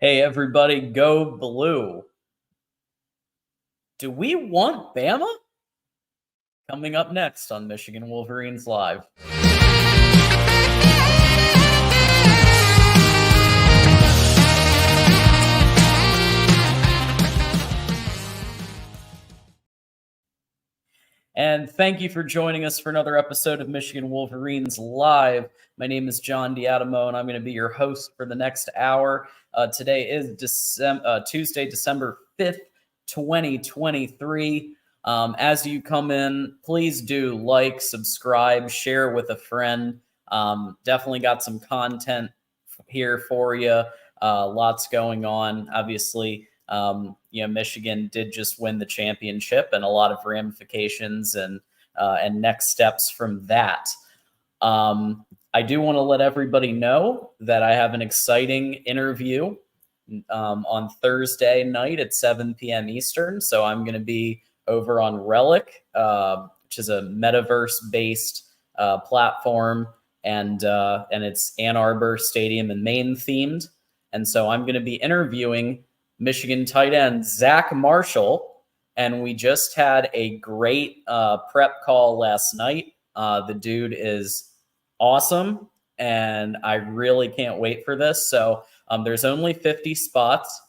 Hey, everybody, go blue. Do we want BAMA? Coming up next on Michigan Wolverines Live. And thank you for joining us for another episode of Michigan Wolverines Live. My name is John Diadamo, and I'm going to be your host for the next hour. Today is Tuesday, December 5th, 2023. As you come in, please do like, subscribe, share with a friend. Definitely got some content here for you. Lots going on. Obviously, Michigan did just win the championship, and a lot of ramifications and next steps from that. I do want to let everybody know that I have an exciting interview on Thursday night at 7 p.m. Eastern. So I'm going to be over on Relic, which is a metaverse-based platform, and it's Ann Arbor Stadium and Maine themed. And so I'm going to be interviewing Michigan tight end Zach Marshall, and we just had a great prep call last night. The dude is awesome, and I really can't wait for this. So there's only 50 spots.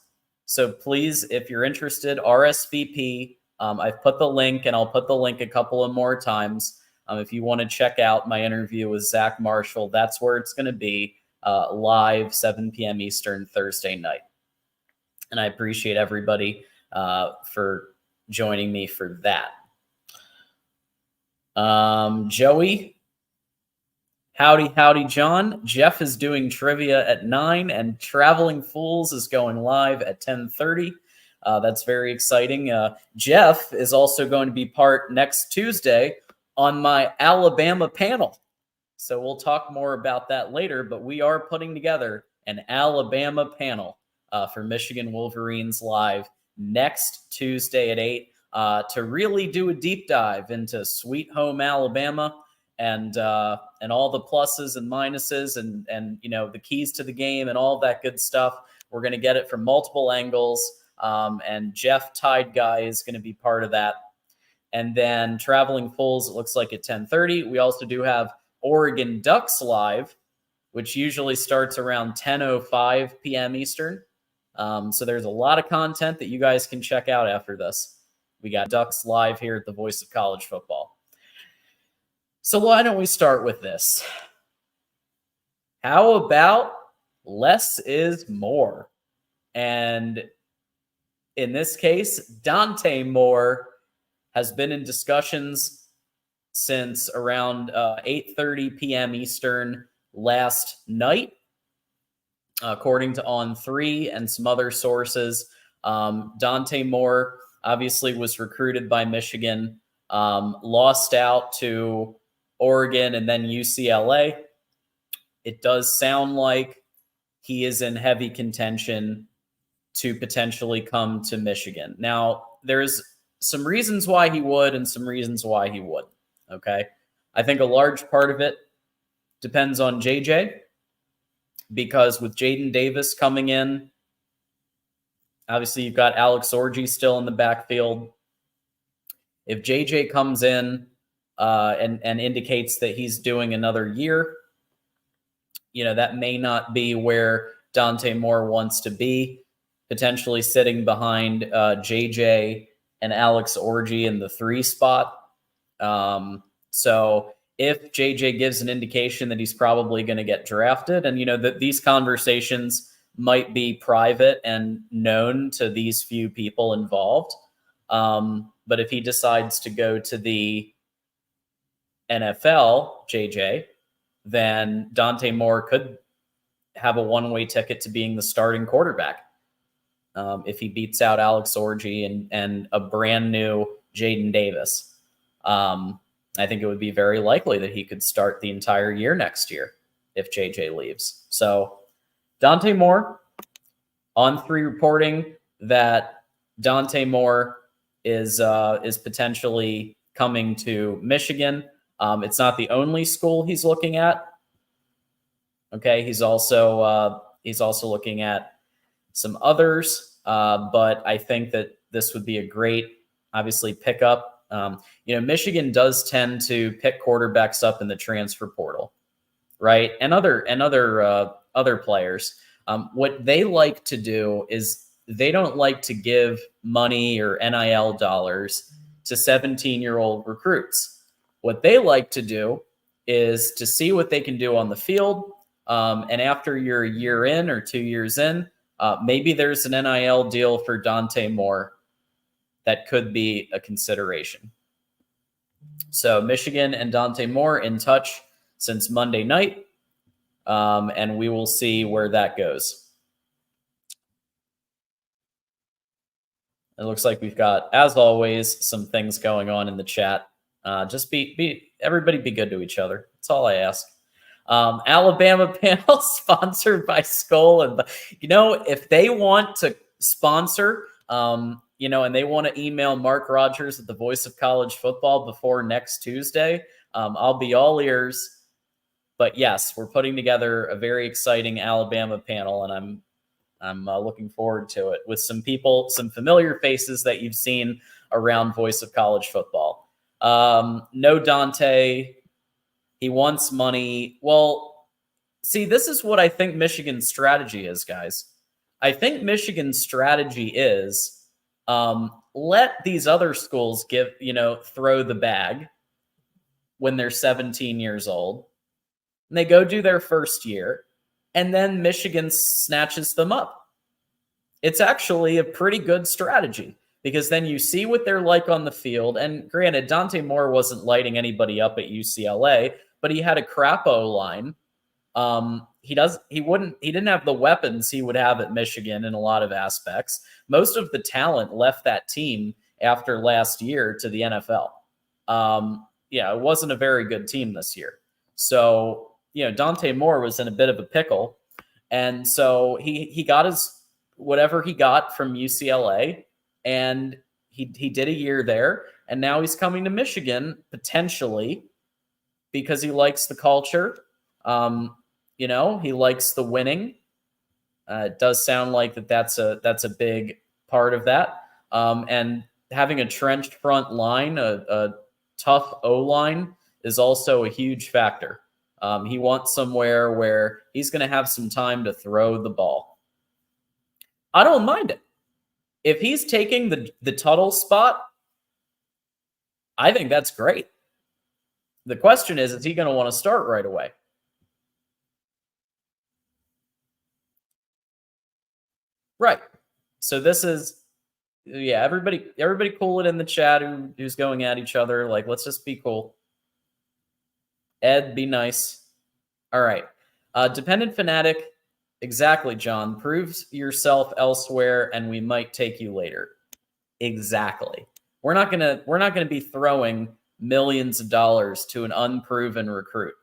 So please, if you're interested, RSVP. I've put the link, and I'll put the link a couple of more times. If you want to check out my interview with Zach Marshall, that's where it's going to be, live 7 p.m. Eastern Thursday night. And I appreciate everybody for joining me for that. Joey, howdy, John. Jeff is doing trivia at 9, and Traveling Fools is going live at 10:30. That's very exciting. Jeff is also going to be part next Tuesday on my Alabama panel. So we'll talk more about that later, but we are putting together an Alabama panel for Michigan Wolverines Live next Tuesday at 8 to really do a deep dive into Sweet Home Alabama and all the pluses and minuses and the keys to the game and all that good stuff. We're going to get it from multiple angles, and Jeff Tide Guy is going to be part of that. And then Traveling Fools, it looks like at 10:30. We also do have Oregon Ducks Live, which usually starts around 10:05 p.m. Eastern. So there's a lot of content that you guys can check out after this. We got Ducks Live here at the Voice of College Football. So why don't we start with this? How about less is more? And in this case, Dante Moore has been in discussions since around 8:30 p.m. Eastern last night, according to On3 and some other sources. Dante Moore obviously was recruited by Michigan, lost out to Oregon and then UCLA. It does sound like he is in heavy contention to potentially come to Michigan. Now, there's some reasons why he would and some reasons why he wouldn't, okay? I think a large part of it depends on JJ, because with Jaden Davis coming in, obviously you've got Alex Orji still in the backfield. If JJ comes in and indicates that he's doing another year, that may not be where Dante Moore wants to be, potentially sitting behind JJ and Alex Orji in the 3 spot. So if JJ gives an indication that he's probably going to get drafted, and that these conversations might be private and known to these few people involved, but if he decides to go to the NFL, JJ, then Dante Moore could have a one-way ticket to being the starting quarterback if he beats out Alex Orji and a brand new Jaden Davis. I think it would be very likely that he could start the entire year next year if JJ leaves. So Dante Moore, On3 reporting that Dante Moore is potentially coming to Michigan. It's not the only school he's looking at. Okay, he's also looking at some others, but I think that this would be a great, obviously, pickup. Michigan does tend to pick quarterbacks up in the transfer portal, right? And other players. What they like to do is they don't like to give money or NIL dollars to 17-year-old recruits. What they like to do is to see what they can do on the field. And after you're a year in or 2 years in, maybe there's an NIL deal for Dante Moore that could be a consideration. So Michigan and Dante Moore in touch since Monday night, and we will see where that goes. It looks like we've got, as always, some things going on in the chat. Just everybody be good to each other. That's all I ask. Alabama panel sponsored by Skull, and if they want to sponsor, and they want to email Mark Rogers at the Voice of College Football before next Tuesday, I'll be all ears. But yes, we're putting together a very exciting Alabama panel, and I'm looking forward to it with some people, some familiar faces that you've seen around Voice of College Football. No Dante. He wants money. Well, see, this is what I think Michigan's strategy is, guys. I think Michigan's strategy is let these other schools throw the bag when they're 17 years old. And they go do their first year, and then Michigan snatches them up. It's actually a pretty good strategy because then you see what they're like on the field. And granted, Dante Moore wasn't lighting anybody up at UCLA, but he had a crap O-line. He didn't have the weapons he would have at Michigan in a lot of aspects. Most of the talent left that team after last year to the NFL. It wasn't a very good team this year. So, Dante Moore was in a bit of a pickle. And so he got his whatever he got from UCLA, and he did a year there. And now he's coming to Michigan potentially because he likes the culture. He likes the winning. It does sound like that's a big part of that. And having a trenched front line, a tough O-line, is also a huge factor. He wants somewhere where he's going to have some time to throw the ball. I don't mind it. If he's taking the Tuttle spot, I think that's great. The question is he going to want to start right away? Right. So this is, everybody cool it in the chat who's going at each other. Like, let's just be cool. Ed, be nice. All right. Dependent Fanatic. Exactly, John. Prove yourself elsewhere, and we might take you later. Exactly. We're not gonna be throwing millions of dollars to an unproven recruit.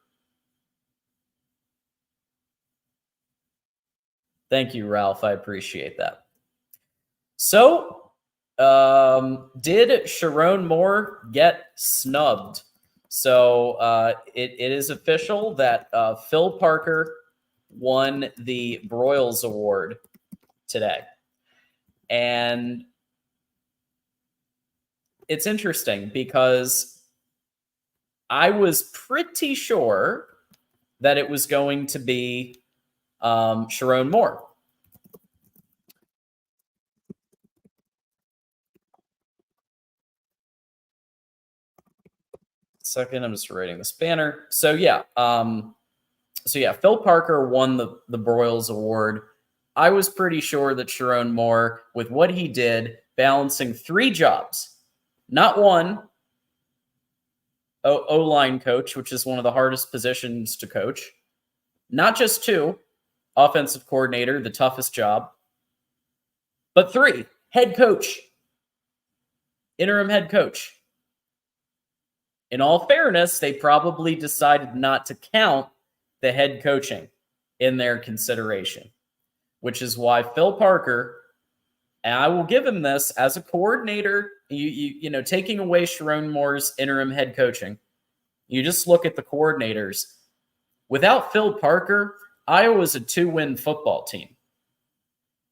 Thank you, Ralph. I appreciate that. So, did Sherrone Moore get snubbed? So it is official that Phil Parker won the Broyles Award today. And it's interesting because I was pretty sure that it was going to be Sherrone Moore. Second, I'm just writing this banner. So yeah, Phil Parker won the Broyles Award. I was pretty sure that Sherrone Moore, with what he did, balancing 3 jobs, not one, O-line coach, which is one of the hardest positions to coach, not just 2, offensive coordinator, the toughest job, but 3, head coach, interim head coach. In all fairness, they probably decided not to count the head coaching in their consideration, which is why Phil Parker, and I will give him this as a coordinator, taking away Sherrone Moore's interim head coaching, you just look at the coordinators. Without Phil Parker, Iowa's a 2-win football team.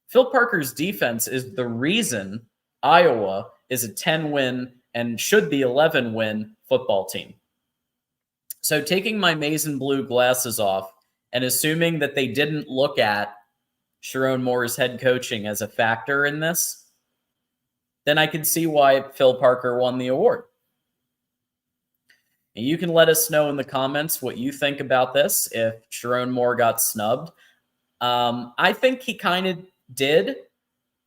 Phil Parker's defense is the reason Iowa is a 10-win and should be 11-win football team. So taking my maize and blue glasses off and assuming that they didn't look at Sherrone Moore's head coaching as a factor in this, then I can see why Phil Parker won the award. And you can let us know in the comments what you think about this, if Sherrone Moore got snubbed. I think he kind of did,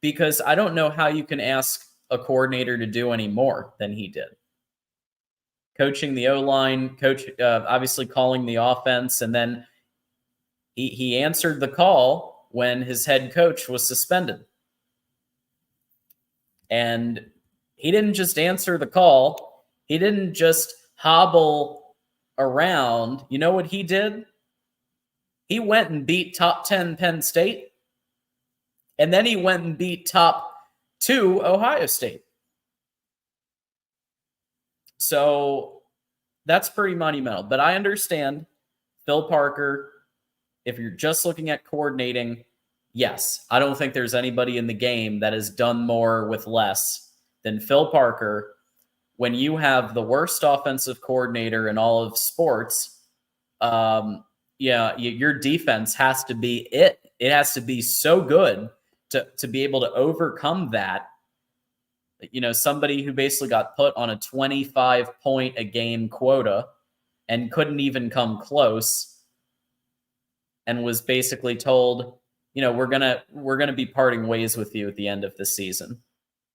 because I don't know how you can ask a coordinator to do any more than he did. Coaching the O-line, obviously calling the offense, and then he answered the call when his head coach was suspended. And he didn't just answer the call. He didn't just hobble around. You know what he did? He went and beat top 10 Penn State. And then he went and beat top 2 Ohio State. So that's pretty monumental. But I understand Phil Parker, if you're just looking at coordinating, yes, I don't think there's anybody in the game that has done more with less than Phil Parker. When you have the worst offensive coordinator in all of sports, your defense has to be it. It has to be so good to be able to overcome that. You know, somebody who basically got put on a 25-point a game quota and couldn't even come close, and was basically told, you know, we're gonna be parting ways with you at the end of the season.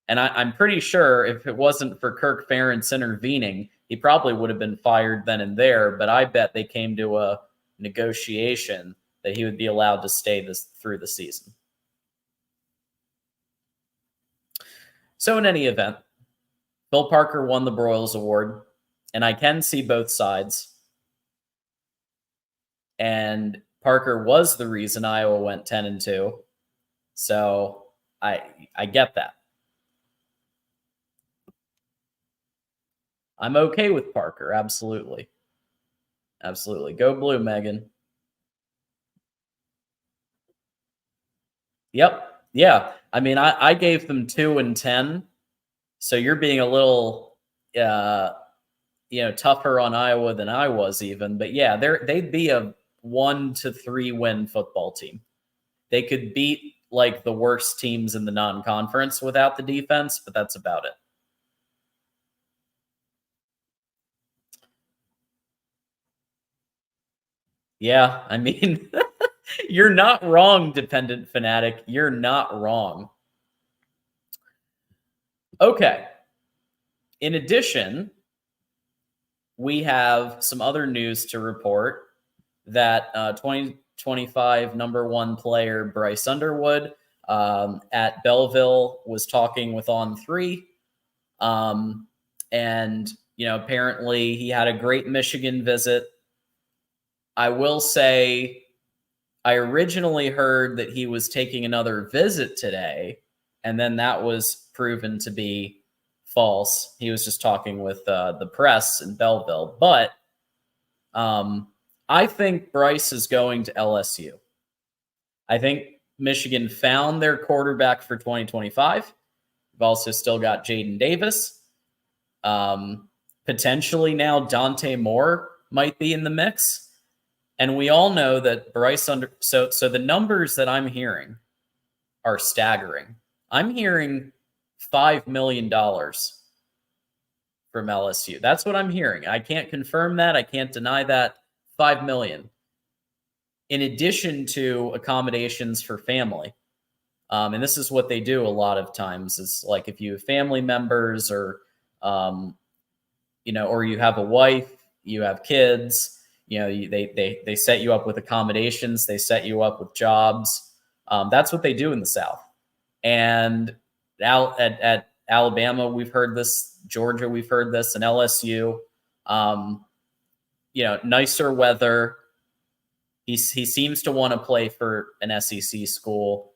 And I'm pretty sure if it wasn't for Kirk Ferentz intervening, he probably would have been fired then and there. But I bet they came to a negotiation that he would be allowed to stay through the season. So in any event, Phil Parker won the Broyles Award, and I can see both sides. And Parker was the reason Iowa went 10-2. So I get that. I'm okay with Parker, absolutely. Absolutely. Go blue, Megan. Yep. Yeah. I mean, I gave them 2-10. So you're being a little tougher on Iowa than I was even. But yeah, they'd be a 1-3 win football team. They could beat like the worst teams in the non-conference without the defense, but that's about it. Yeah, I mean, you're not wrong, Dependent Fanatic. You're not wrong. Okay. In addition, we have some other news to report that 2025 number 1 player Bryce Underwood at Belleville was talking with On3. And, apparently he had a great Michigan visit. I will say, I originally heard that he was taking another visit today, and then that was proven to be false. He was just talking with the press in Belleville. But I think Bryce is going to LSU. I think Michigan found their quarterback for 2025. We've also still got Jaden Davis. Potentially now Dante Moore might be in the mix. And we all know that Bryce so the numbers that I'm hearing are staggering. I'm hearing $5 million from LSU. That's what I'm hearing. I can't confirm that. I can't deny that. $5 million. In addition to accommodations for family. And this is what they do a lot of times. Is like if you have family members or, or you have a wife, you have kids, they set you up with accommodations. They set you up with jobs. That's what they do in the South. And at Alabama, we've heard this. Georgia, we've heard this. And LSU, nicer weather. He seems to want to play for an SEC school.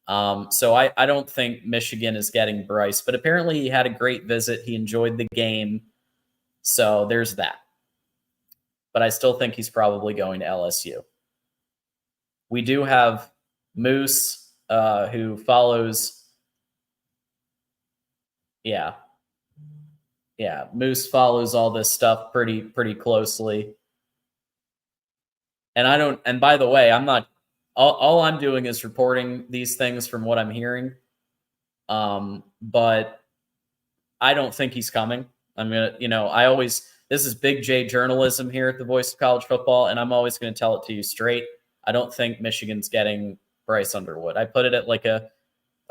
So I don't think Michigan is getting Bryce. But apparently he had a great visit. He enjoyed the game. So there's that. But I still think he's probably going to LSU. We do have Moose who follows. Yeah, Moose follows all this stuff pretty closely. And I don't. And by the way, I'm not. All I'm doing is reporting these things from what I'm hearing. But I don't think he's coming. I'm gonna, this is big J journalism here at the Voice of College Football, and I'm always going to tell it to you straight. I don't think Michigan's getting Bryce Underwood. I put it at like a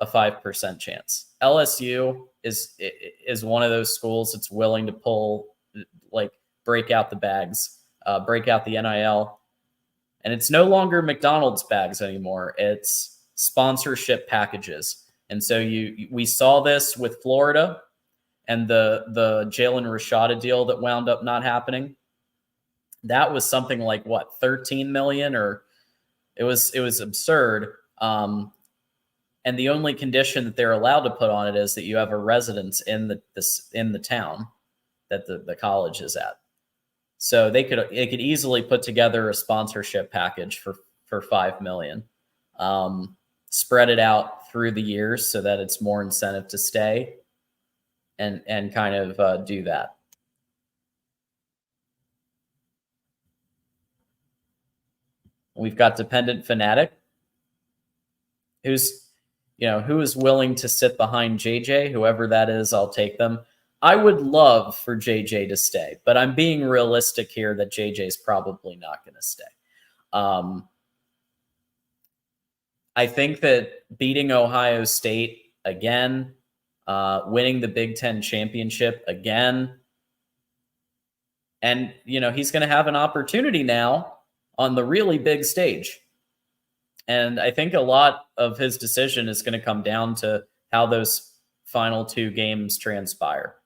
5% chance. LSU is one of those schools that's willing to break out the bags, break out the NIL, and it's no longer McDonald's bags anymore. It's sponsorship packages. And so we saw this with Florida and the Jalen Rashada deal that wound up not happening. That was something like what, 13 million, or it was absurd. And the only condition that they're allowed to put on it is that you have a residence in the town that the college is at. So they could easily put together a sponsorship package for 5 million. Spread it out through the years so that it's more incentive to stay and kind of do that. We've got Dependent Fanatic, who is willing to sit behind JJ, whoever that is. I'll take them. I would love for JJ to stay, but I'm being realistic here that JJ's probably not going to stay. I think that beating Ohio State again, winning the Big Ten championship again, and he's going to have an opportunity now on the really big stage. And I think a lot of his decision is going to come down to how those final 2 games transpire.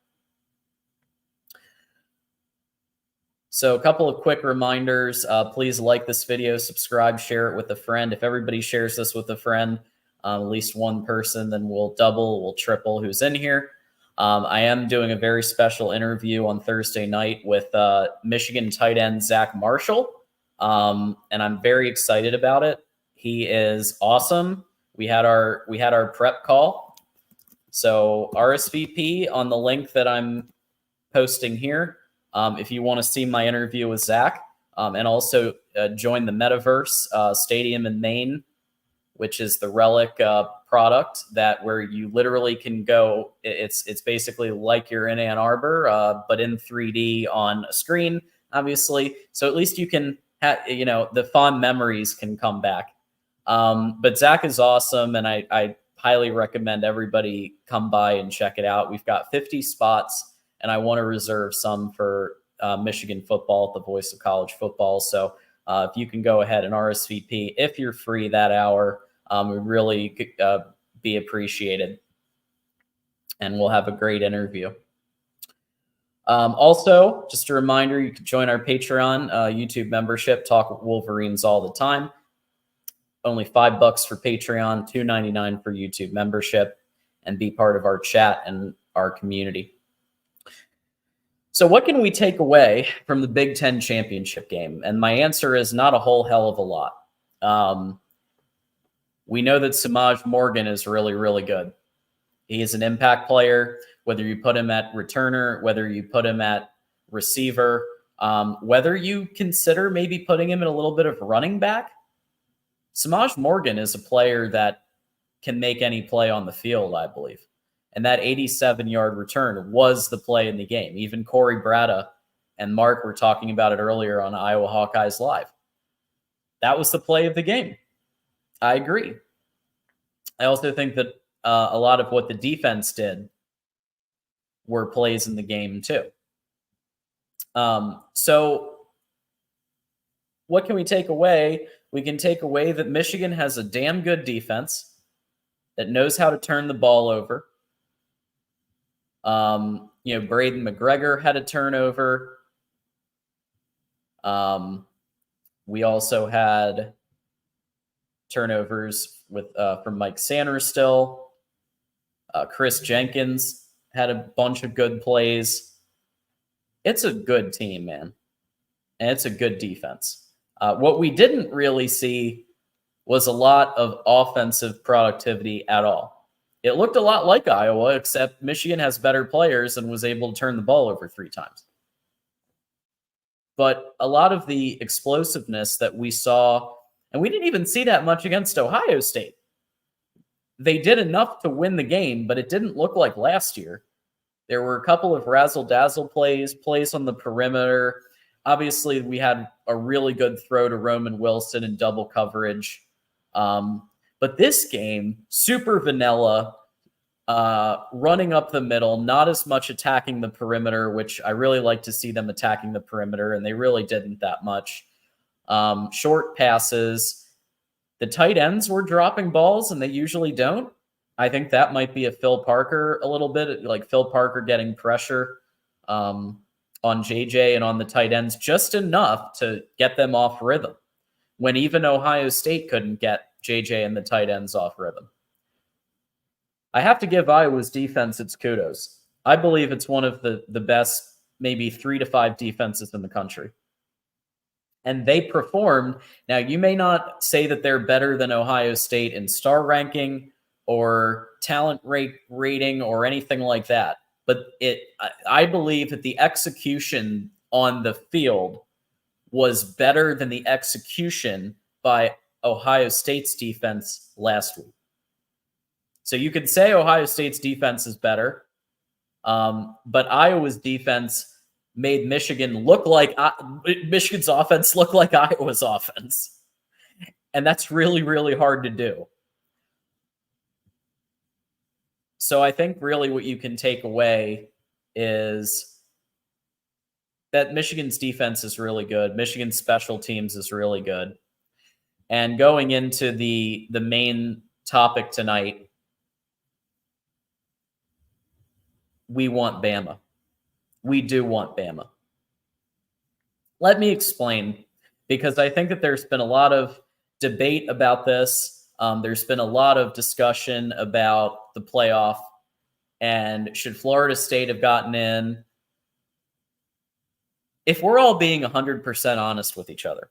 So a couple of quick reminders. Please like this video, subscribe, share it with a friend. If everybody shares this with a friend, at least one person, then we'll triple who's in here. I am doing a very special interview on Thursday night with Michigan tight end Zach Marshall, and I'm very excited about it. He is awesome. We had our prep call, so RSVP on the link that I'm posting here. If you want to see my interview with Zach, and also join the Metaverse Stadium in Maine, which is the Relic product where you literally can go. It's basically like you're in Ann Arbor, but in 3D on a screen, obviously. So at least you can the fond memories can come back. But Zach is awesome, and I highly recommend everybody come by and check it out. We've got 50 spots, and I want to reserve some for Michigan football at the Voice of College Football. So if you can go ahead and RSVP if you're free that hour, would really be appreciated. And we'll have a great interview. Also, just a reminder, you can join our Patreon YouTube membership, talk Wolverines all the time. Only $5 for Patreon, $2.99 for YouTube membership, and be part of our chat and our community. So what can we take away from the Big Ten championship game? And my answer is not a whole hell of a lot. We know that Samaj Morgan is really, really good. He is an impact player, whether you put him at returner, whether you put him at receiver, whether you consider maybe putting him in a little bit of running back. Samaj Morgan is a player that can make any play on the field, I believe. And that 87-yard return was the play in the game. Even Corey Brada and Mark were talking about it earlier on Iowa Hawkeyes Live. That was the play of the game. I agree. I also think that a lot of what the defense did were plays in the game too. So what can we take away? We can take away that Michigan has a damn good defense that knows how to turn the ball over. Braden McGregor had a turnover. We also had turnovers from Mike Sanders still. Chris Jenkins had a bunch of good plays. It's a good team, man. And it's a good defense. What we didn't really see was a lot of offensive productivity at all. It looked a lot like Iowa, except Michigan has better players and was able to turn the ball over 3 times. But a lot of the explosiveness that we saw, and we didn't even see that much against Ohio State. They did enough to win the game, but it didn't look like last year. There were a couple of razzle-dazzle plays on the perimeter. Obviously, we had a really good throw to Roman Wilson in double coverage. But this game, super vanilla, running up the middle, not as much attacking the perimeter, which I really like to see them attacking the perimeter, and they really didn't that much. Short passes. The tight ends were dropping balls, and they usually don't. I think that might be a Phil Parker a little bit, like Phil Parker getting pressure on JJ and on the tight ends just enough to get them off rhythm, when even Ohio State couldn't get JJ and the tight ends off rhythm. I have to give Iowa's defense its kudos. I believe it's one of the best, maybe 3 to 5 defenses in the country. And they performed. Now, you may not say that they're better than Ohio State in star ranking or talent rating or anything like that. But I believe that the execution on the field was better than the execution by Ohio State's defense last week. So you could say Ohio State's defense is better, but Iowa's defense made Michigan look like Michigan's offense look like Iowa's offense. And that's really, really hard to do. So I think really what you can take away is that Michigan's defense is really good. Michigan's special teams is really good. And going into the main topic tonight, we want BAMA. We do want BAMA. Let me explain, because I think that there's been a lot of debate about this. There's been a lot of discussion about the playoff and should Florida State have gotten in. If we're all being 100% honest with each other,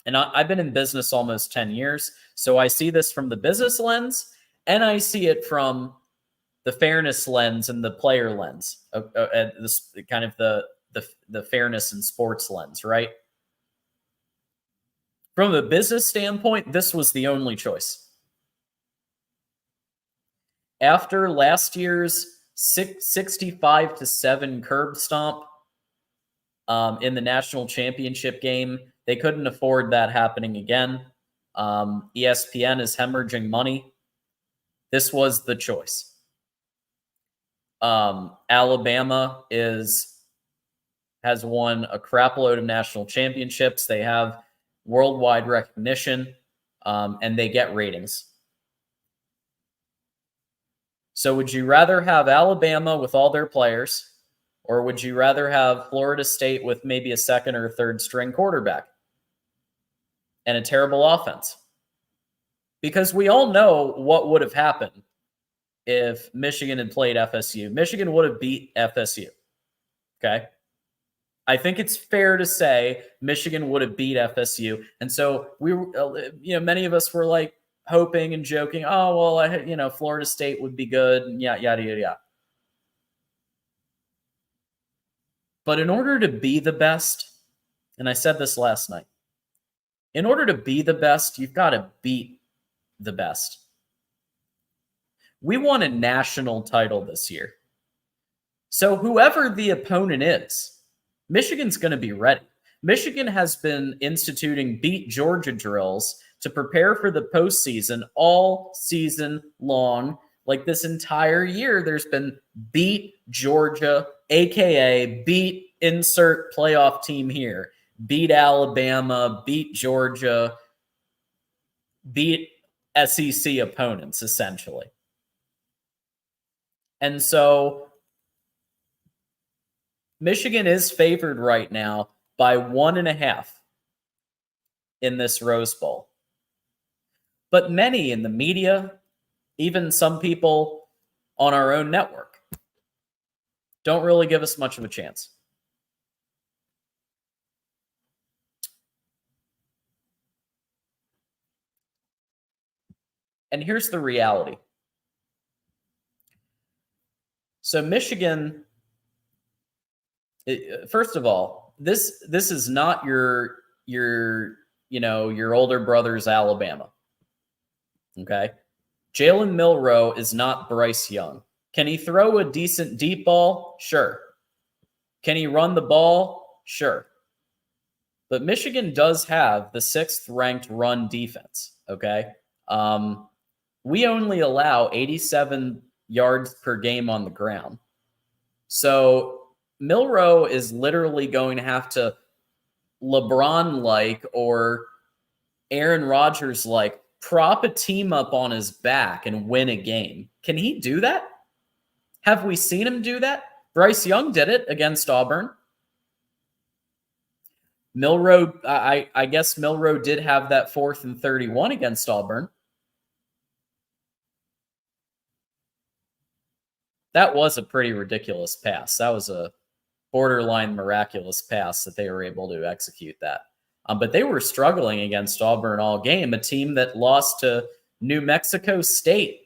and I've been in business almost 10 years, so I see this from the business lens, and I see it from the fairness lens and the player lens, this kind of the fairness and sports lens, right? From a business standpoint, this was the only choice. After last year's 65-7 curb stomp in the national championship game, they couldn't afford that happening again. ESPN is hemorrhaging money. This was the choice. Alabama has won a crap load of national championships. They have worldwide recognition, and they get ratings. So would you rather have Alabama with all their players, or would you rather have Florida State with maybe a second or third string quarterback and a terrible offense? Because we all know what would have happened if Michigan had played FSU. Michigan would have beat FSU. Okay? I think it's fair to say Michigan would have beat FSU. And so we were, many of us were like hoping and joking, oh, well, Florida State would be good, and yada, yada, yada. But in order to be the best, and I said this last night, in order to be the best, you've got to beat the best. We won a national title this year. So whoever the opponent is, Michigan's going to be ready. Michigan has been instituting beat Georgia drills to prepare for the postseason all season long. Like this entire year, there's been beat Georgia, a.k.a. beat insert playoff team here. Beat Alabama, beat Georgia, beat SEC opponents, essentially. And so Michigan is favored right now by 1.5 in this Rose Bowl. But many in the media, even some people on our own network, don't really give us much of a chance. And here's the reality. So Michigan, first of all, this is not your older brother's Alabama. Okay. Jalen Milroe is not Bryce Young. Can he throw a decent deep ball? Sure. Can he run the ball? Sure. But Michigan does have the 6th ranked run defense. Okay. We only allow 87 yards per game on the ground. So Milroe is literally going to have to LeBron-like or Aaron Rodgers-like prop a team up on his back and win a game. Can he do that? Have we seen him do that? Bryce Young did it against Auburn. Milroe, I guess Milroe did have that 4th and 31 against Auburn. That was a pretty ridiculous pass. That was a borderline miraculous pass that they were able to execute that. But they were struggling against Auburn all game, a team that lost to New Mexico State.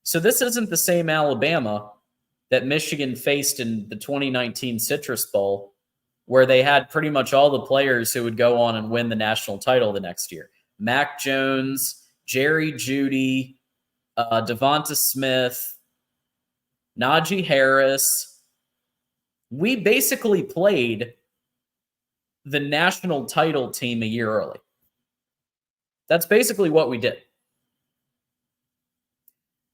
So this isn't the same Alabama that Michigan faced in the 2019 Citrus Bowl, where they had pretty much all the players who would go on and win the national title the next year. Mac Jones, Jerry Jeudy, Devonta Smith, Najee Harris. We basically played the national title team a year early. That's basically what we did.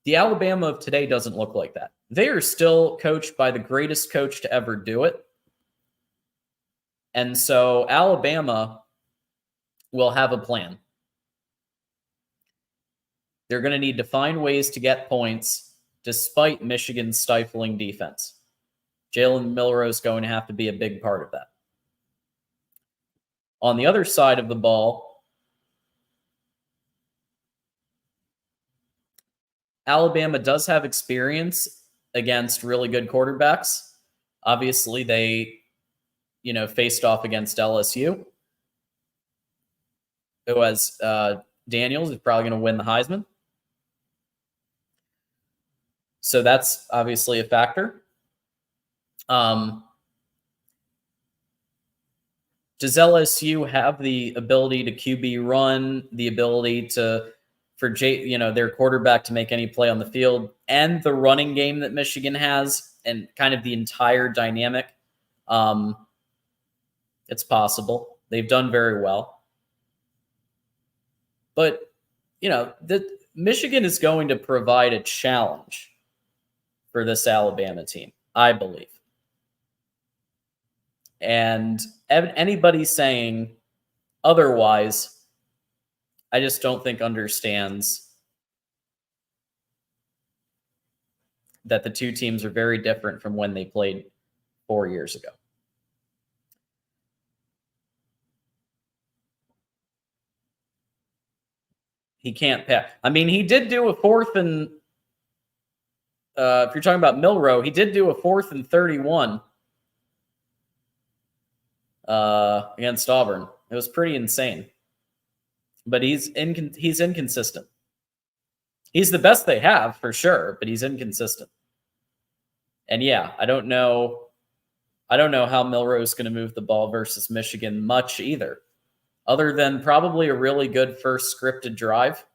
The Alabama of today doesn't look like that. They are still coached by the greatest coach to ever do it. And so Alabama will have a plan. They're going to need to find ways to get points despite Michigan's stifling defense. Jalen Milroe is going to have to be a big part of that. On the other side of the ball, Alabama does have experience against really good quarterbacks. Obviously, they, faced off against LSU, who has Daniels is probably going to win the Heisman. So that's obviously a factor. Does LSU have the ability to QB run, the ability for their quarterback to make any play on the field, and the running game that Michigan has, and kind of the entire dynamic? It's possible. They've done very well. But, Michigan is going to provide a challenge for this Alabama team, I believe. And anybody saying otherwise, I just don't think understands that the two teams are very different from when they played 4 years ago. He can't pass. I mean, he did do a 4th and if you're talking about Milroe, he did do a 4th and 31 against Auburn. It was pretty insane. But he's inconsistent. He's the best they have for sure, but he's inconsistent. And yeah, I don't know how Milroe is going to move the ball versus Michigan much either, other than probably a really good first scripted drive.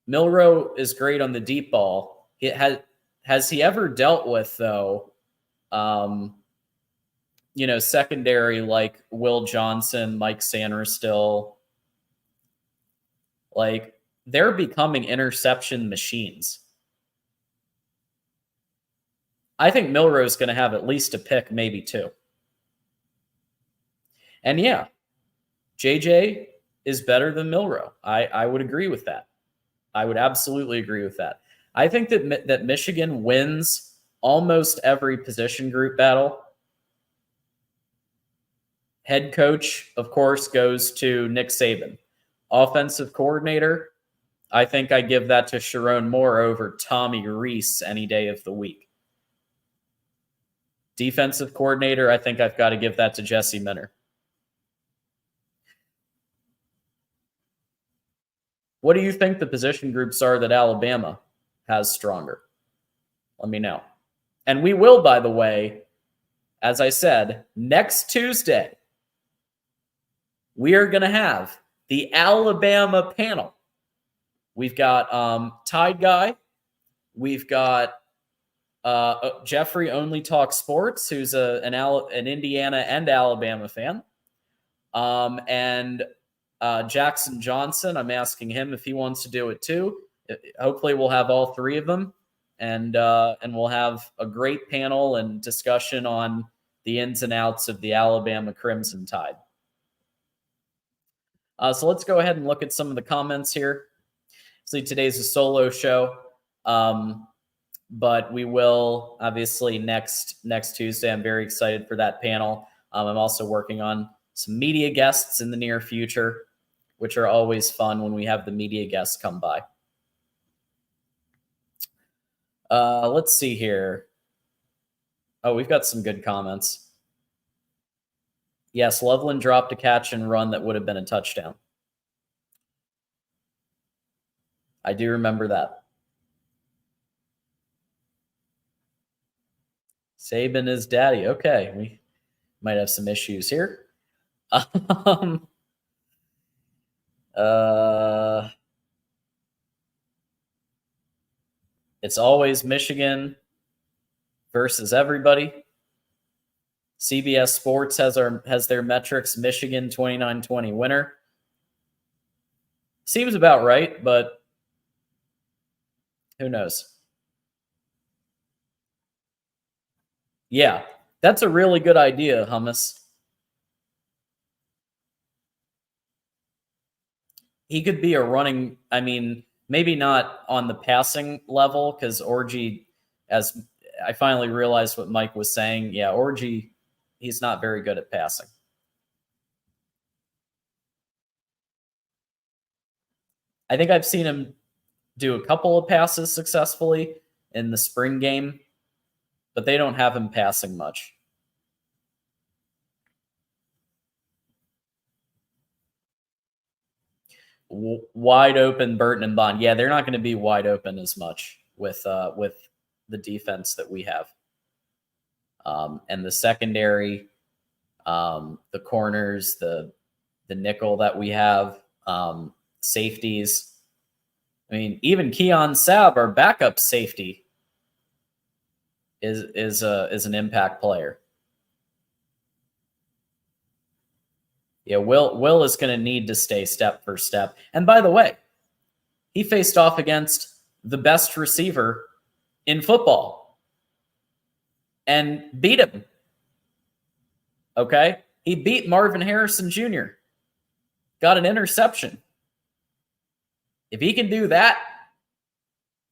Milroe is great on the deep ball. Has he ever dealt with, though, secondary like Will Johnson, Mike Sanderstill? Like, they're becoming interception machines. I think Milroe is going to have at least a pick, maybe 2. And yeah, JJ is better than Milroe. I would agree with that. I would absolutely agree with that. I think that Michigan wins almost every position group battle. Head coach, of course, goes to Nick Saban. Offensive coordinator, I think I give that to Sherrone Moore over Tommy Rees any day of the week. Defensive coordinator, I think I've got to give that to Jesse Minter. What do you think the position groups are that Alabama has stronger? Let me know. And we will, by the way, as I said, next Tuesday, we are going to have the Alabama panel. We've got Tide Guy. We've got Jeffrey Only Talk Sports, who's an Indiana and Alabama fan. And Jackson Johnson, I'm asking him if he wants to do it too. Hopefully we'll have all three of them, and we'll have a great panel and discussion on the ins and outs of the Alabama Crimson Tide. So let's go ahead and look at some of the comments here. So today's a solo show, but we will obviously next Tuesday. I'm very excited for that panel. I'm also working on some media guests in the near future, which are always fun when we have the media guests come by. Let's see here. Oh, we've got some good comments. Yes, Loveland dropped a catch and run that would have been a touchdown. I do remember that. Saban is daddy. Okay, we might have some issues here. It's always Michigan versus everybody. CBS Sports has their metrics. Michigan 29-20 winner. Seems about right, but who knows? Yeah, that's a really good idea, Hummus. He could be a running, I mean, maybe not on the passing level, because Orji, as I finally realized what Mike was saying, yeah, Orji, he's not very good at passing. I think I've seen him do a couple of passes successfully in the spring game, but they don't have him passing much. Wide open Burton and Bond. Yeah, they're not going to be wide open as much with the defense that we have. And the secondary, the corners, the nickel that we have, safeties. I mean, even Keon Sabb, our backup safety, is an impact player. Yeah, Will is going to need to stay step for step. And by the way, he faced off against the best receiver in football and beat him. Okay? He beat Marvin Harrison Jr. Got an interception. If he can do that,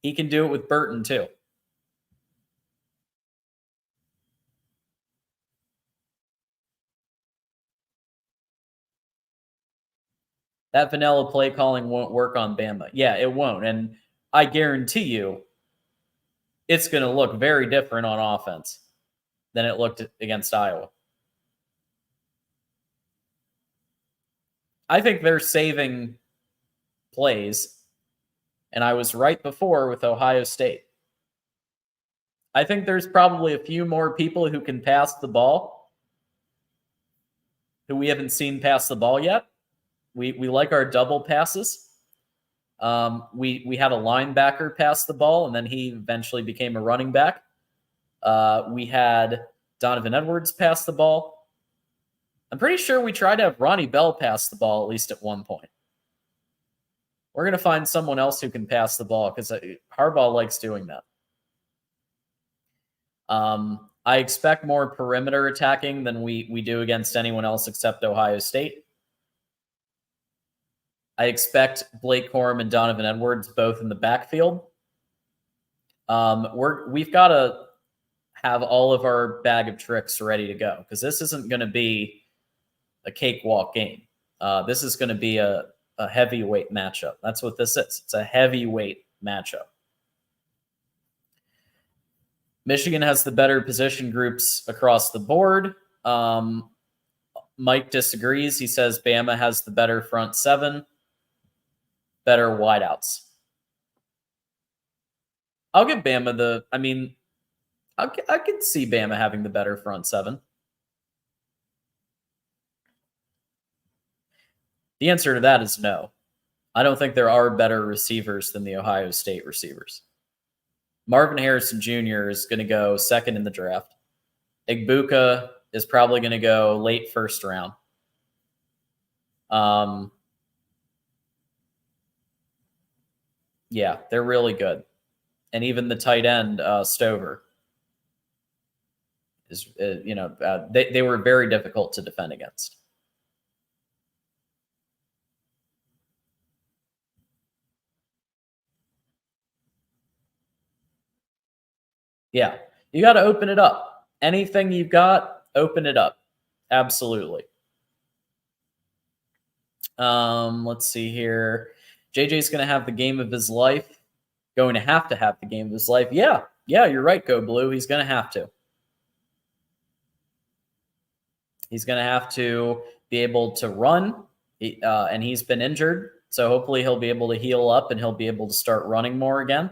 he can do it with Burton too. That vanilla play calling won't work on Bama. Yeah, it won't. And I guarantee you it's going to look very different on offense than it looked against Iowa. I think they're saving plays, and I was right before with Ohio State. I think there's probably a few more people who can pass the ball who we haven't seen pass the ball yet. We like our double passes. We had a linebacker pass the ball, and then he eventually became a running back. We had Donovan Edwards pass the ball. I'm pretty sure we tried to have Ronnie Bell pass the ball at least at one point. We're going to find someone else who can pass the ball because Harbaugh likes doing that. I expect more perimeter attacking than we do against anyone else except Ohio State. I expect Blake Corum and Donovan Edwards both in the backfield. We've got to have all of our bag of tricks ready to go because this isn't going to be a cakewalk game. This is going to be a heavyweight matchup. That's what this is. It's a heavyweight matchup. Michigan has the better position groups across the board. Mike disagrees. He says Bama has the better front seven. better wideouts. I'll give Bama the. I mean, I could see Bama having the better front seven. The answer to that is no. I don't think there are better receivers than the Ohio State receivers. Marvin Harrison Jr. is going to go second in the draft. Igbuka is probably going to go late first round. Yeah, they're really good. And even the tight end, Stover, is, they were very difficult to defend against. Yeah, you got to open it up. Anything you've got, open it up. Absolutely. Let's see here. JJ's going to have the game of his life. Going to have the game of his life. Yeah, you're right, Go Blue. He's going to have to. He's going to have to be able to run, and he's been injured. So hopefully he'll be able to heal up and he'll be able to start running more again.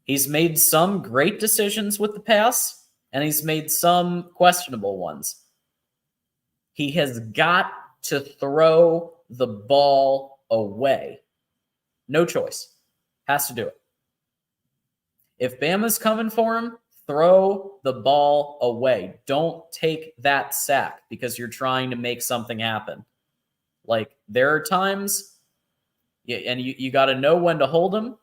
He's made some great decisions with the pass, and he's made some questionable ones. He has got to throw the ball away. No choice. Has to do it. If Bama's coming for him, throw the ball away. Don't take that sack because you're trying to make something happen. Like, there are times, and you got to know when to hold him,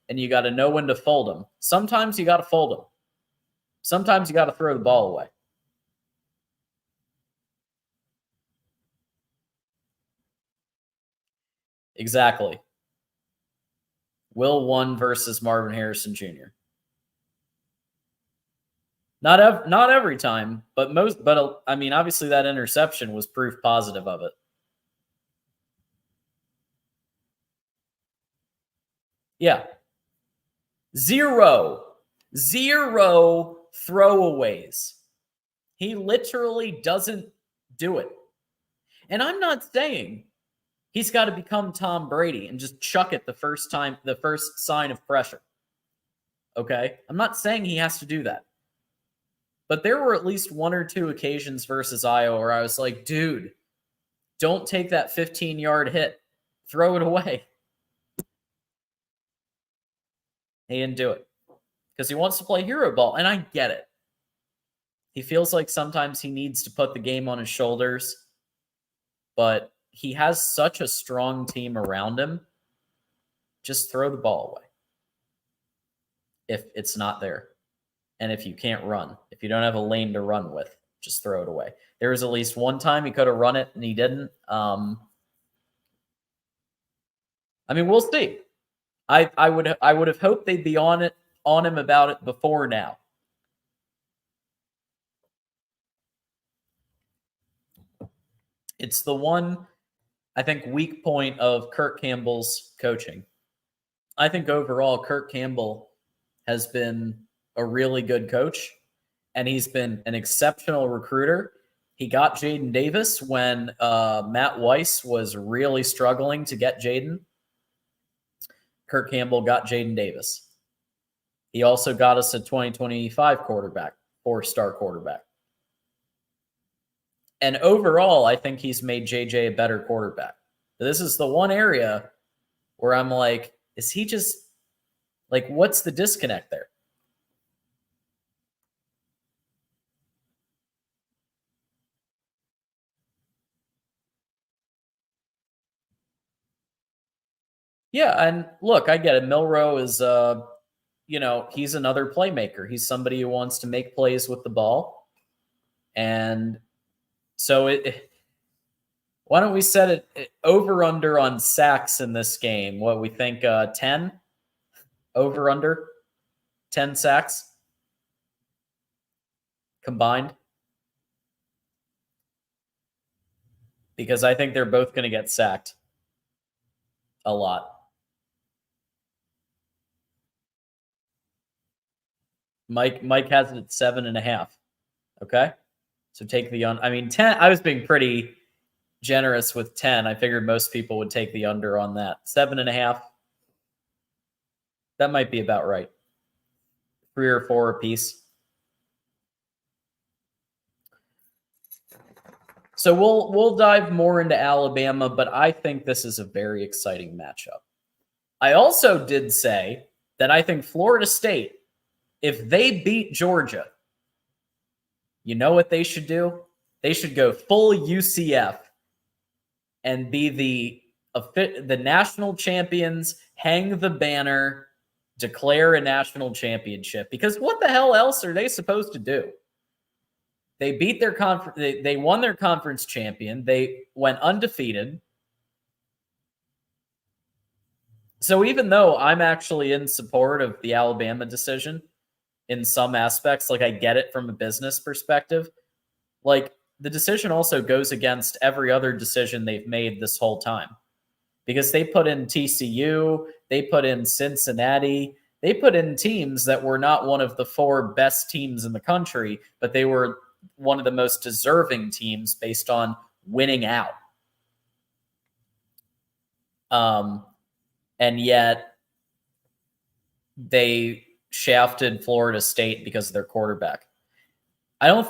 and you got to know when to fold him. Sometimes you got to fold him. Sometimes you got to throw the ball away. Exactly. Will 1 versus Marvin Harrison Jr. Not every time, but I mean, obviously that interception was proof positive of it. Yeah. Zero throwaways. He literally doesn't do it. And I'm not saying he's got to become Tom Brady and just chuck it the first sign of pressure. Okay? I'm not saying he has to do that. But there were at least 1 or 2 occasions versus Iowa where I was like, dude, don't take that 15-yard hit. Throw it away. He didn't do it because he wants to play hero ball, and I get it. He feels like sometimes he needs to put the game on his shoulders, but he has such a strong team around him. Just throw the ball away if it's not there. And if you can't run, if you don't have a lane to run with, just throw it away. There was at least one time he could have run it and he didn't. I mean, we'll see. I would have hoped they'd be on him about it before now. It's the one, I think, weak point of Kirk Campbell's coaching. I think overall, Kirk Campbell has been a really good coach, and he's been an exceptional recruiter. He got Jaden Davis when Matt Weiss was really struggling to get Jaden. Kirk Campbell got Jaden Davis. He also got us a 2025 quarterback, 4-star quarterback. And overall, I think he's made JJ a better quarterback. But this is the one area where I'm like, is he just, like, what's the disconnect there? Yeah, and look, I get it. Milroe is, he's another playmaker. He's somebody who wants to make plays with the ball. And so why don't we set it over under on sacks in this game? What we think, 10? Over under 10 sacks combined? Because I think they're both going to get sacked a lot. Mike has it at 7.5. Okay. So take the 10. I was being pretty generous with 10. I figured most people would take the under on that. 7.5. That might be about right. 3 or 4 apiece. So we'll dive more into Alabama, but I think this is a very exciting matchup. I also did say that I think Florida State, if they beat Georgia, you know what they should do? They should go full UCF and be the national champions, hang the banner, declare a national championship. Because what the hell else are they supposed to do? They beat their conference. They won their conference champion. They went undefeated. So even though I'm actually in support of the Alabama decision in some aspects, like I get it from a business perspective, like the decision also goes against every other decision they've made this whole time. Because they put in TCU, they put in Cincinnati, they put in teams that were not one of the 4 best teams in the country, but they were one of the most deserving teams based on winning out. And yet they shafted Florida State because of their quarterback. And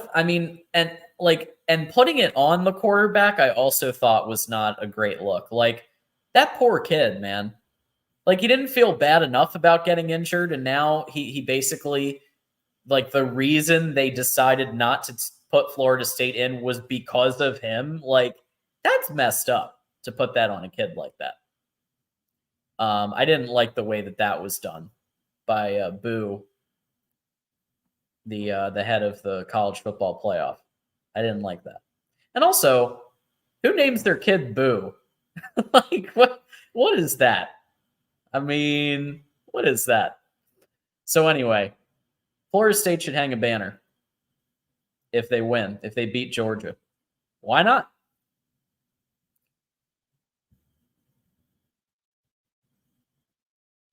putting it on the quarterback, I also thought was not a great look. Like, that poor kid, man. Like, he didn't feel bad enough about getting injured, and now he basically, like, the reason they decided not to put Florida State in was because of him. Like, that's messed up to put that on a kid like that. I didn't like the way that was done by Boo, the head of the college football playoff. I didn't like that. And also, who names their kid Boo? Like, what is that? I mean, what is that? So anyway, Florida State should hang a banner if they win, if they beat Georgia. Why not?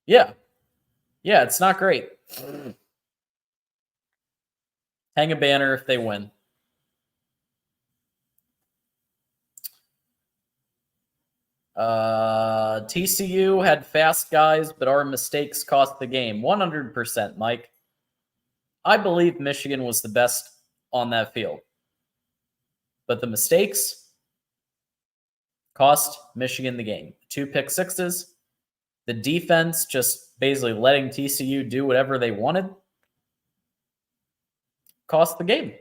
Yeah. Yeah, it's not great. Hang a banner if they win. TCU had fast guys, but our mistakes cost the game. 100%, Mike. I believe Michigan was the best on that field. But the mistakes cost Michigan the game. 2 pick sixes. The defense just basically letting TCU do whatever they wanted cost the game.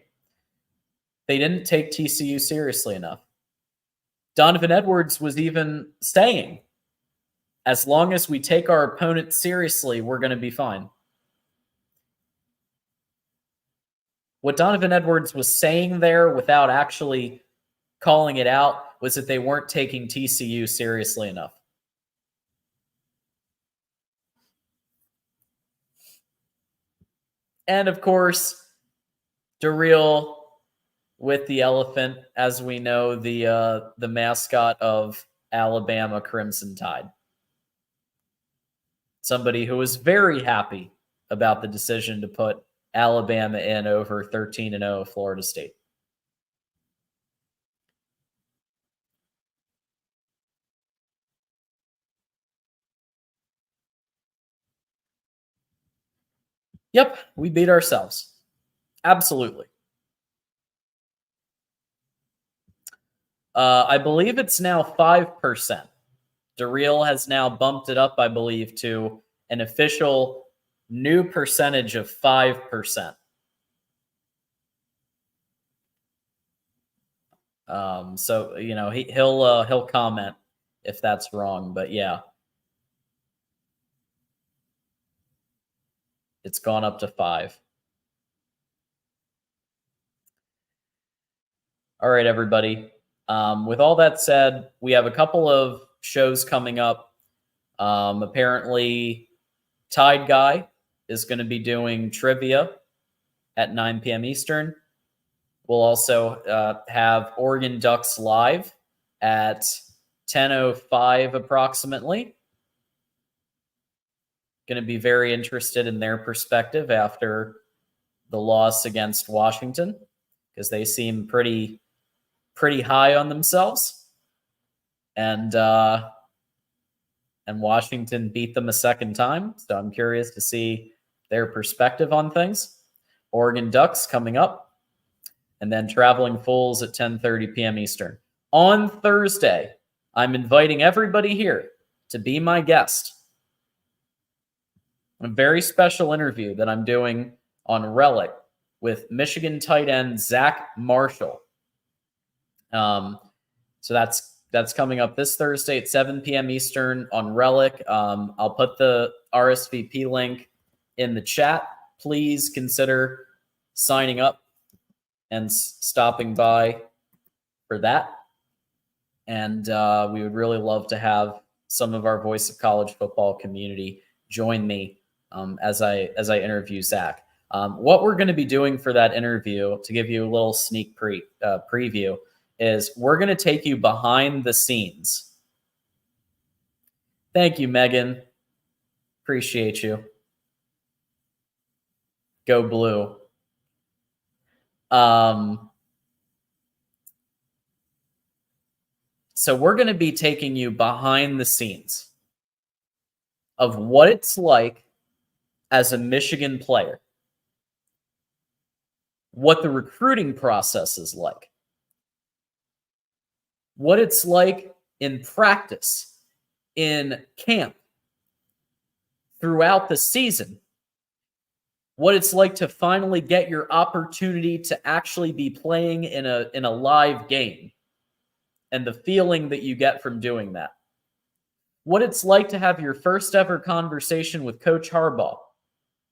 They didn't take TCU seriously enough. Donovan Edwards was even saying, as long as we take our opponent seriously, we're going to be fine. What Donovan Edwards was saying there without actually calling it out was that they weren't taking TCU seriously enough. And of course, Darrell with the elephant, as we know, the mascot of Alabama Crimson Tide. Somebody who was very happy about the decision to put Alabama in over 13-0 Florida State. Yep, we beat ourselves. Absolutely. I believe it's now 5%. Darrell has now bumped it up, I believe, to an official new percentage of 5%. So he'll comment if that's wrong, but yeah, it's gone up to 5. All right, everybody. With all that said, we have a couple of shows coming up. Apparently, Tide Guy is going to be doing trivia at 9 p.m. Eastern. We'll also have Oregon Ducks live at 10:05 approximately. Going to be very interested in their perspective after the loss against Washington, because they seem pretty high on themselves. and Washington beat them a second time. So I'm curious to see their perspective on things. Oregon Ducks coming up, and then Traveling Fools at 10:30 p.m. Eastern. On Thursday, I'm inviting everybody here to be my guest. A very special interview that I'm doing on Relic with Michigan tight end Zach Marshall. So that's coming up this Thursday at 7 p.m. Eastern on Relic. I'll put the RSVP link in the chat. Please consider signing up and stopping by for that. And we would really love to have some of our Voice of College Football community join me as I interview Zach. What we're going to be doing for that interview, to give you a little sneak preview, is we're going to take you behind the scenes. Thank you, Megan. Appreciate you. Go Blue. So we're going to be taking you behind the scenes of what it's like as a Michigan player, what the recruiting process is like, what it's like in practice, in camp, throughout the season, what it's like to finally get your opportunity to actually be playing in a live game, and the feeling that you get from doing that. What it's like to have your first ever conversation with Coach Harbaugh.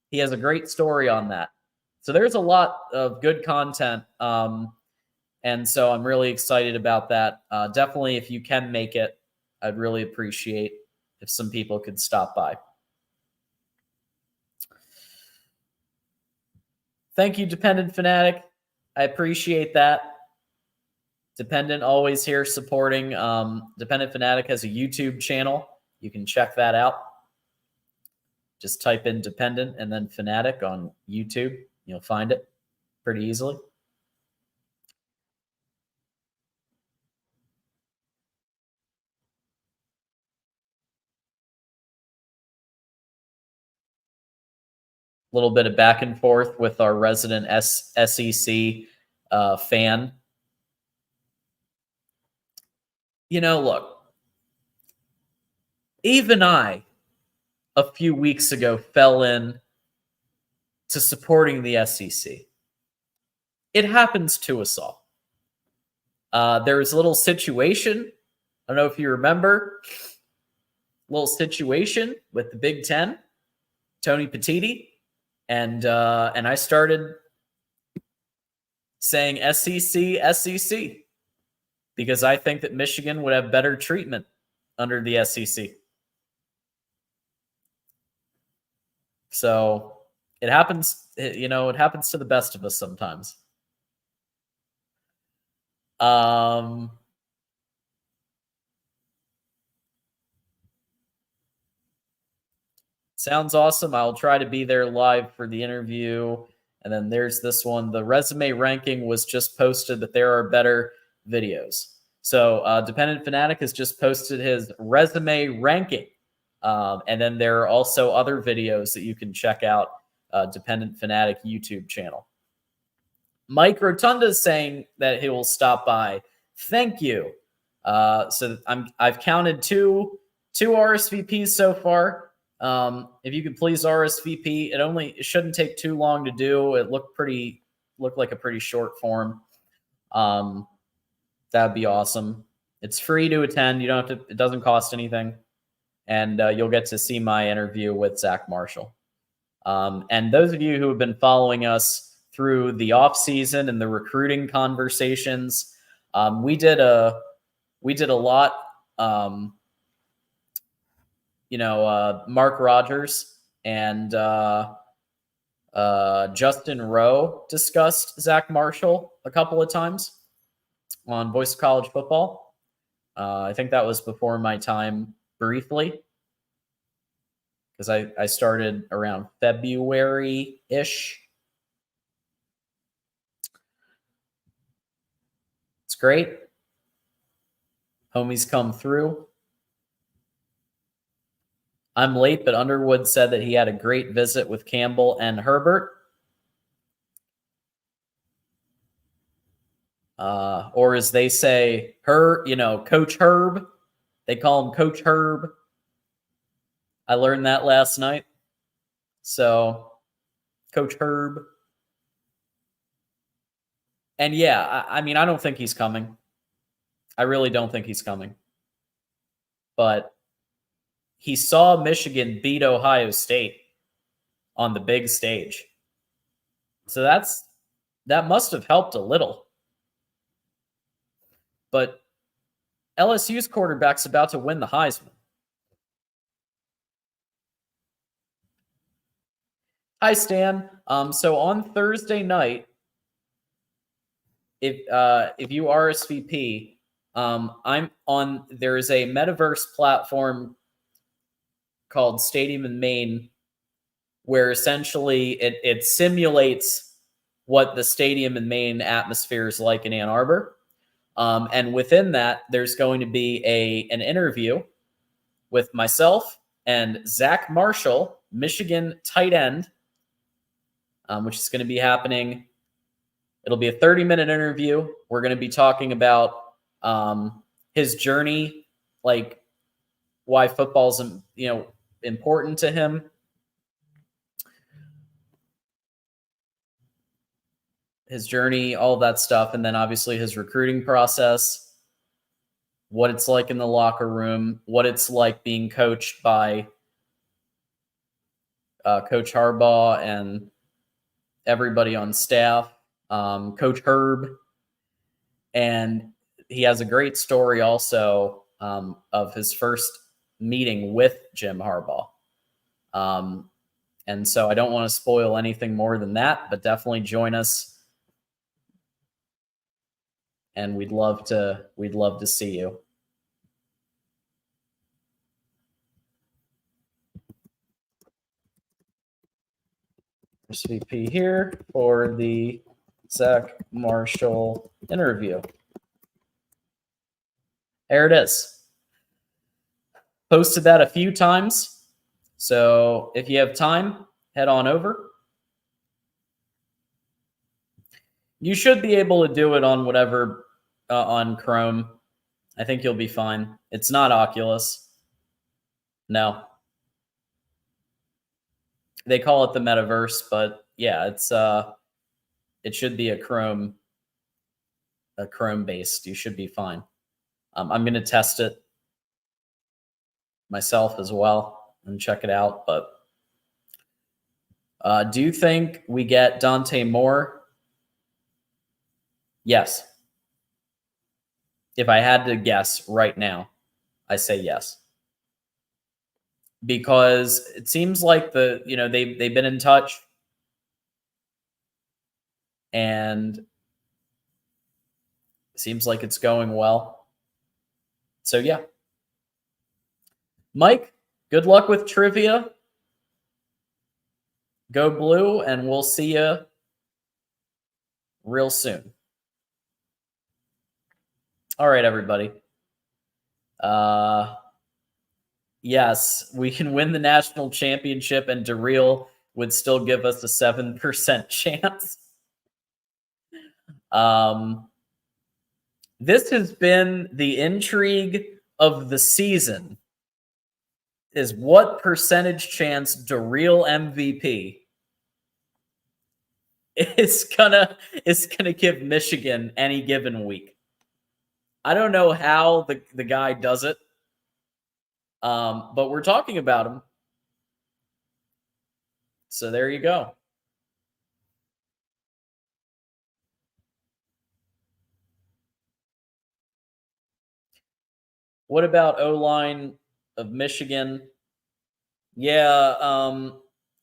He has a great story on that. So there's a lot of good content. And so I'm really excited about that. Definitely, if you can make it, I'd really appreciate if some people could stop by. Thank you, Dependent Fanatic. I appreciate that. Dependent always here supporting. Dependent Fanatic has a YouTube channel. You can check that out. Just type in Dependent and then Fanatic on YouTube. You'll find it pretty easily. A little bit of back and forth with our resident SEC fan. You know, look, even I, a few weeks ago, fell in to supporting the SEC. It happens to us all. There was a little situation. I don't know if you remember. Little situation with the Big Ten, Tony Petitti, and I started saying SEC, because I think that Michigan would have better treatment under the SEC. So it happens, you know, it happens to the best of us sometimes. Sounds awesome. I'll try to be there live for the interview. And then there's this one. The resume ranking was just posted, that there are better videos. So Dependent Fanatic has just posted his resume ranking. And then there are also other videos that you can check out. Dependent Fanatic YouTube channel. Mike Rotunda is saying that he will stop by. Thank you. So I've counted two RSVPs so far. If you could please RSVP, it shouldn't take too long to do. It looked like a pretty short form. That'd be awesome. It's free to attend. You don't have to. It doesn't cost anything, and you'll get to see my interview with Zach Marshall. And those of you who have been following us through the off season and the recruiting conversations, we did a lot. Mark Rogers and Justin Rowe discussed Zach Marshall a couple of times on Voice of College Football. I think that was before my time briefly, because I started around February-ish. It's great. Homies come through. I'm late, but Underwood said that he had a great visit with Campbell and Herbert. Or as they say, Coach Herb. They call him Coach Herb. I learned that last night. So, Coach Herb. And yeah, I mean, I don't think he's coming. I really don't think he's coming. But he saw Michigan beat Ohio State on the big stage. So that must have helped a little. But LSU's quarterback's about to win the Heisman. Hi, Stan. So on Thursday night, if you RSVP, I'm on. There is a metaverse platform called Stadium in Maine, where essentially it simulates what the Stadium in Maine atmosphere is like in Ann Arbor. And within that, there's going to be an interview with myself and Zach Marshall, Michigan tight end, which is going to be happening. It'll be a 30-minute interview. We're going to be talking about his journey, like why football's important to him. His journey, all of that stuff, and then obviously his recruiting process, what it's like in the locker room, what it's like being coached by Coach Harbaugh and everybody on staff, Coach Herb. And he has a great story also of his first meeting with Jim Harbaugh. And so I don't want to spoil anything more than that, but definitely join us. And we'd love to see you. SVP here for the Zach Marshall interview. There it is. Posted that a few times. So if you have time, head on over. You should be able to do it on whatever, on Chrome. I think you'll be fine. It's not Oculus. No. They call it the metaverse, but yeah, it should be a Chrome based. You should be fine. I'm going to test it myself as well and check it out. But do you think we get Dante Moore? Yes. If I had to guess right now, I say yes. Because it seems like they've been in touch, and it seems like it's going well. So yeah. Mike, good luck with trivia. Go Blue, and we'll see you real soon. All right, everybody. Yes, we can win the national championship, and DeReal would still give us a 7% chance. This has been the intrigue of the season. Is what percentage chance DeReal MVP is gonna give Michigan any given week? I don't know how the guy does it. But we're talking about him. So there you go. What about O-line of Michigan? Yeah,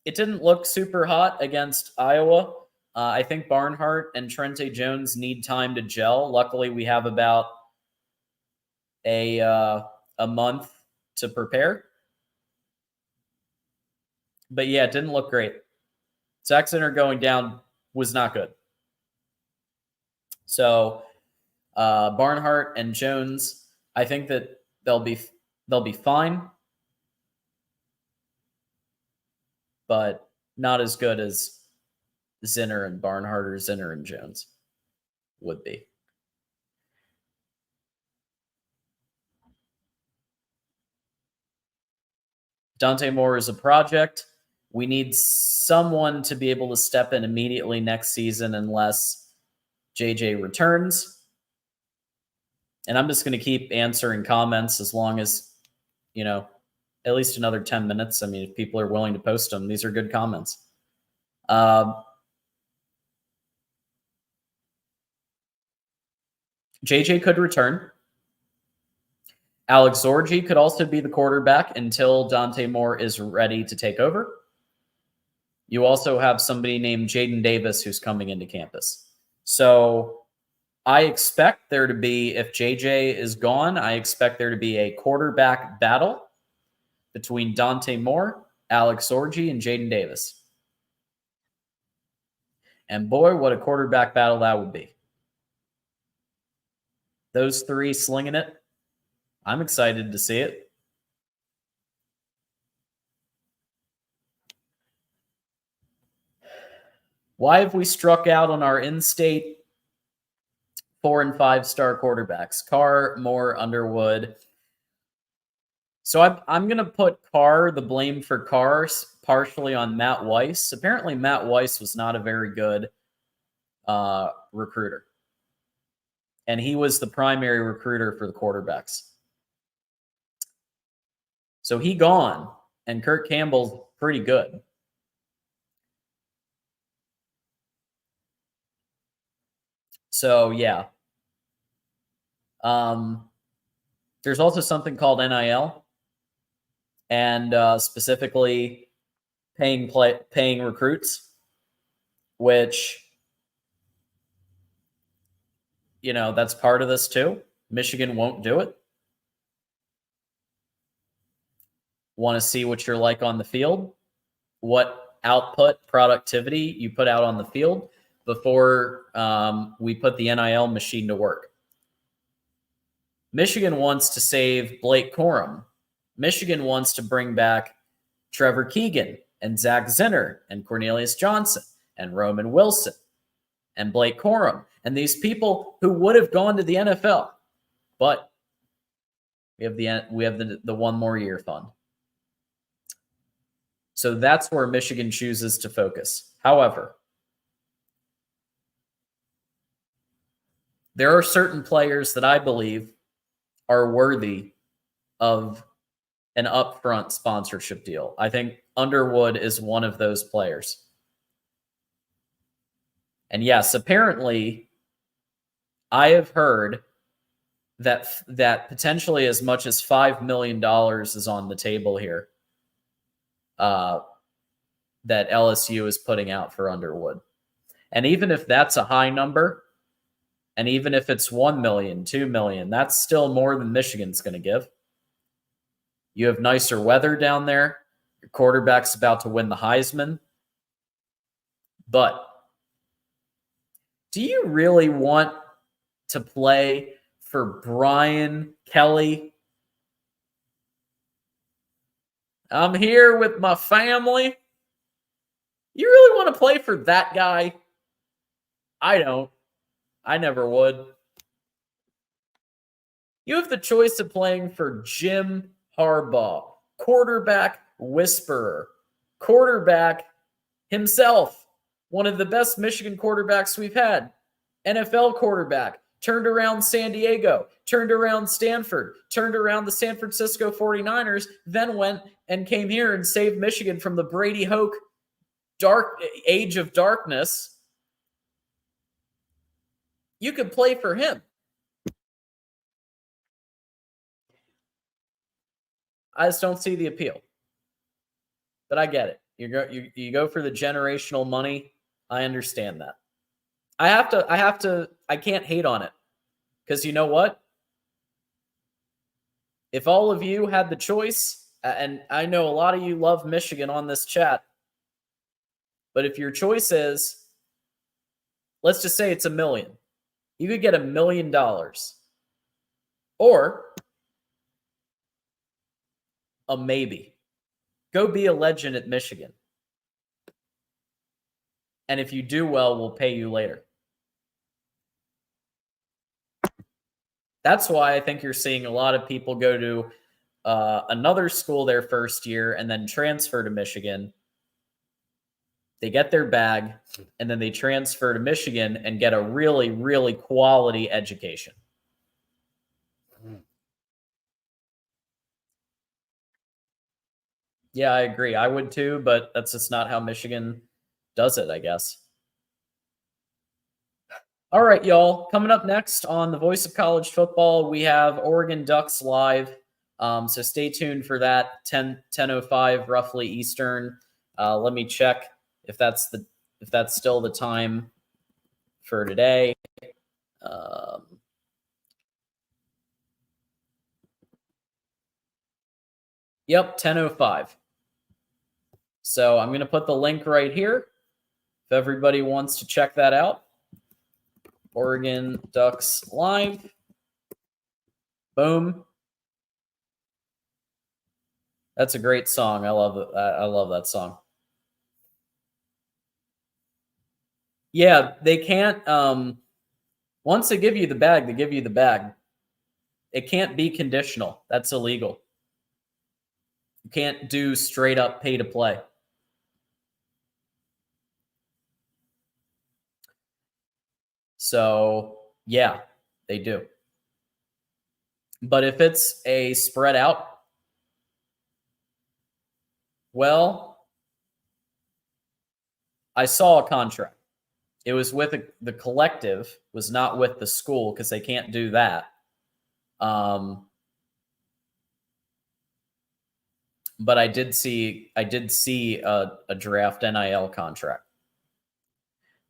it didn't look super hot against Iowa. I think Barnhart and Trente Jones need time to gel. Luckily, we have about a month to prepare. But yeah, it didn't look great. Sack Center going down was not good. So Barnhart and Jones I think that they'll be fine, but not as good as Zinner and Barnhart or Zinner and Jones would be. Dante Moore is a project. We need someone to be able to step in immediately next season unless JJ returns. And I'm just going to keep answering comments as long as, you know, at least another 10 minutes. I mean, if people are willing to post them, these are good comments. JJ could return. Alex Zorgi could also be the quarterback until Dante Moore is ready to take over. You also have somebody named Jaden Davis who's coming into campus. So I expect there to be, if JJ is gone, I expect there to be a quarterback battle between Dante Moore, Alex Zorgi, and Jaden Davis. And boy, what a quarterback battle that would be. Those three slinging it. I'm excited to see it. Why have we struck out on our in-state 4- and 5-star quarterbacks? Carr, Moore, Underwood. So I'm going to put Carr, the blame for Carr, partially on Matt Weiss. Apparently, Matt Weiss was not a very good recruiter. And he was the primary recruiter for the quarterbacks. So he gone, and Kirk Campbell's pretty good. So, yeah. There's also something called NIL, and specifically paying recruits, which, you know, that's part of this too. Michigan won't do it. Want to see what you're like on the field, what output, productivity you put out on the field before we put the NIL machine to work. Michigan wants to save Blake Corum. Michigan wants to bring back Trevor Keegan and Zach Zinner and Cornelius Johnson and Roman Wilson and Blake Corum and these people who would have gone to the NFL, but we have the one more year fund. So that's where Michigan chooses to focus. However, there are certain players that I believe are worthy of an upfront sponsorship deal. I think Underwood is one of those players. And yes, apparently I have heard that potentially as much as $5 million is on the table here that LSU is putting out for Underwood. And even if that's a high number, and even if it's 1 million, 2 million, that's still more than Michigan's going to give. You have nicer weather down there. Your quarterback's about to win the Heisman. But do you really want to play for Brian Kelly? I'm here with my family. You really want to play for that guy? I don't. I never would. You have the choice of playing for Jim Harbaugh, quarterback whisperer, quarterback himself, one of the best Michigan quarterbacks we've had, NFL quarterback, turned around San Diego, turned around Stanford, turned around the San Francisco 49ers, then went and came here and saved Michigan from the Brady Hoke age of darkness. You could play for him. I just don't see the appeal. But I get it. You go for the generational money. I understand that. I can't hate on it. Because you know what? If all of you had the choice, and I know a lot of you love Michigan on this chat, but if your choice is, let's just say it's $1 million. You could get $1 million. Or a maybe. Go be a legend at Michigan. And if you do well, we'll pay you later. That's why I think you're seeing a lot of people go to another school their first year and then transfer to Michigan. They get their bag, and then they transfer to Michigan and get a really, really quality education. Yeah, I agree. I would too, but that's just not how Michigan does it, I guess. All right, y'all. Coming up next on The Voice of College Football, we have Oregon Ducks live. So stay tuned for that, 10:05 roughly Eastern. Let me check if that's still the time for today. Yep, 10:05. So I'm going to put the link right here if everybody wants to check that out. Oregon Ducks live. Boom. That's a great song. I love it. I love that song. Yeah, they can't. Once they give you the bag, they give you the bag. It can't be conditional. That's illegal. You can't do straight up pay to play. So, yeah, they do. But if it's a spread out, well, I saw a contract. It was with the collective, was not with the school because they can't do that. But I did see a draft NIL contract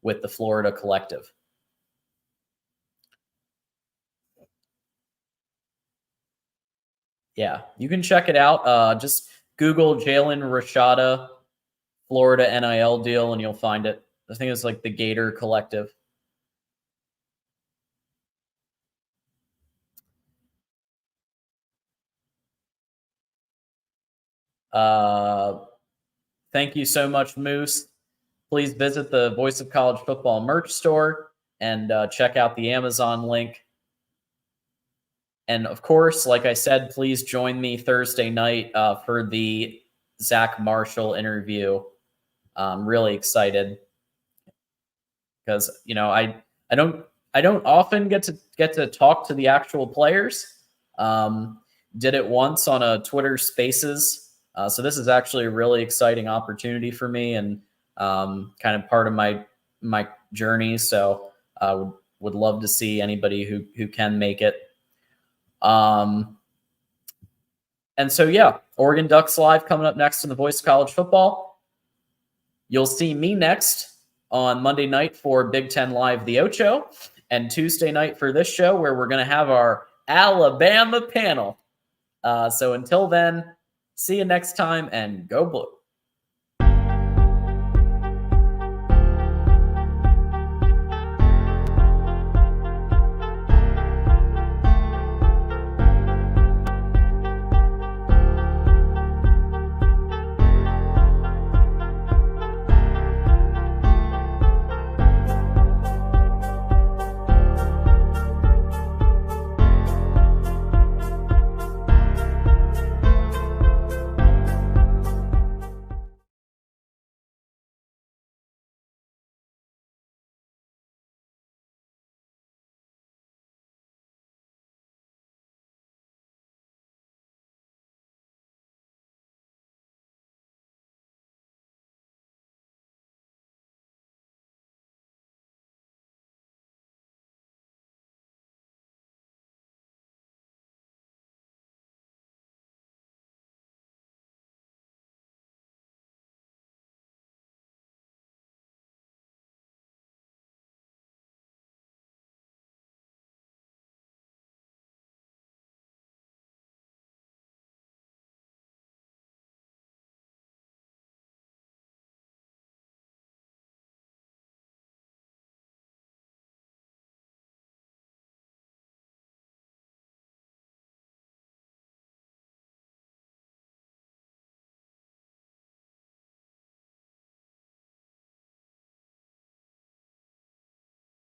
with the Florida collective. Yeah, you can check it out. Just Google Jalen Rashada Florida NIL deal and you'll find it. I think it's like the Gator Collective. Thank you so much, Moose. Please visit the Voice of College Football merch store and check out the Amazon link. And of course, like I said, please join me Thursday night for the Zach Marshall interview. I'm really excited because I don't often get to talk to the actual players. Did it once on a Twitter Spaces, so this is actually a really exciting opportunity for me and kind of part of my journey. So would love to see anybody who can make it. And so, yeah, Oregon Ducks live coming up next in the Voice of College Football. You'll see me next on Monday night for Big Ten Live, the Ocho, and Tuesday night for this show where we're going to have our Alabama panel. So until then, see you next time and go Blue.